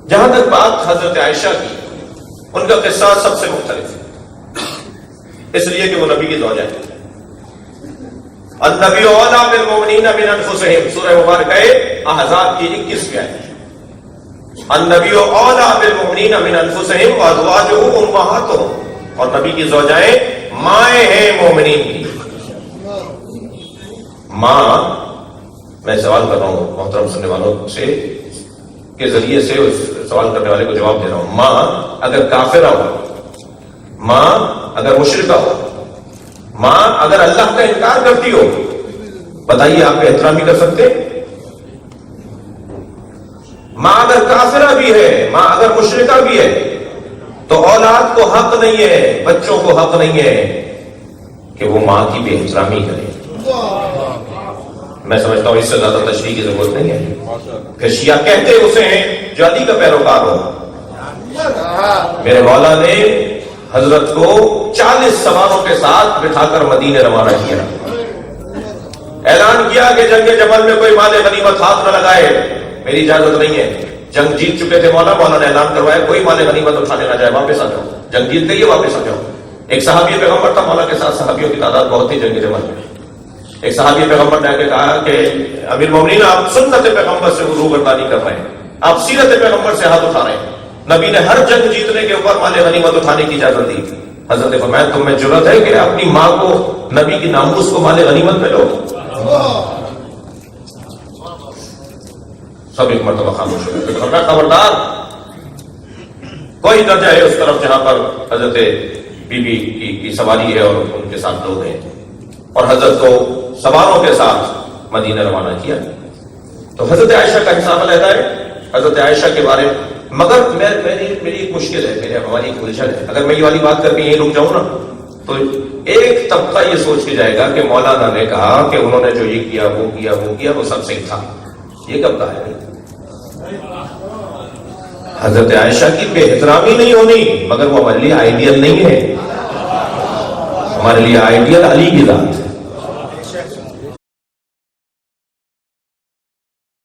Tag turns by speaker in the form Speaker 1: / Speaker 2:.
Speaker 1: جہاں تک بات حضرت عائشہ کی، ان کا قصہ سب سے مختلف ہے، اس لیے کہ وہ نبی کی زوجہ ہے۔ النبی اولیٰ بالمؤمنین من انفسہم، سورہ مبارکہ احزاب کی 21ویں آیت۔ النبی اولیٰ بالمؤمنین من انفسہم وازواجہ امہاتہم، اور نبی کی زوجائیں مائیں ہیں مومنین کی۔ ماں، میں سوال کر رہا ہوں محترم سننے والوں سے کے ذریعے سے اس سوال کرنے والے کو جواب دے رہا ہوں، ماں اگر کافرہ ہو، ماں اگر مشرکہ ہو، ماں اگر اللہ کا انکار کرتی ہو، بتائیے آپ کا احترام ہی کر سکتے؟ ماں اگر کافرہ بھی ہے، ماں اگر مشرکہ بھی ہے، تو اولاد کو حق نہیں ہے، بچوں کو حق نہیں ہے کہ وہ ماں کی بے احترامی کرے۔ میں سمجھتا ہوں اس سے زیادہ تشریح کی ضرورت نہیں ہے۔ پھر شیعہ کہتے اسے ہیں جو علی کا پیروکار ہو۔ میرے مولا نے حضرت کو 40 سواروں کے ساتھ بٹھا کر مدینے روانہ کیا، اعلان کیا کہ جنگ جمل میں کوئی مال غنیمت ہاتھ نہ لگائے، میری اجازت نہیں ہے۔ جنگ جیت چکے تھے مولا نے اعلان کروایا کوئی مال غنیمت اٹھانے نہ جائے، واپس آ جاؤ، جنگ جیت گئی ہے، واپس آ جاؤ۔ ایک صحابی پیغمبر تھا، مولا کے ساتھ صحابیوں کی تعداد بہت تھی جنگ جمل میں۔ ایک صحابی پیغمبر نے آ کے کہا کہ امیر المومنین آپ سنت پیغمبر سے روگردانی کر رہے ہیں، آپ سیرت پیغمبر سے ہاتھ اٹھا رہے ہیں۔ نبی نے ہر جنگ جیتنے کے اوپر مال غنیمت اٹھانے کی اجازت دی۔ حضرت نے فرمایا تم میں جرأت ہے کہ اپنی ماں کو، نبی کی ناموس کو مال غنیمت میں لو؟ سب ایک مرتبہ خاموش ہو گئے۔ خبردار، کوئی نہ جائے اس طرف جہاں پر حضرت بی بی کی سواری ہے اور ان کے ساتھ لوگ ہیں، اور حضرت کو سواروں کے ساتھ مدینہ روانہ کیا۔ تو حضرت عائشہ کا حساب علیحدہ ہے، حضرت عائشہ کے بارے میں، مگر میری ایک مشکل ہے، ہماری ایک الجھن ہے۔ اگر میں یہ والی بات کر کے یہیں رک جاؤں نا تو ایک طبقہ یہ سوچ کے جائے گا کہ مولانا نے کہا کہ انہوں نے جو یہ کیا وہ کیا وہ کیا وہ سب صحیح تھا۔ یہ کب کہا ہے؟ حضرت عائشہ کی بے احترامی نہیں ہونی، مگر وہ ہمارے لیے آئیڈیل نہیں ہے، ہمارے لیے آئیڈیل علی کی ذات ہے۔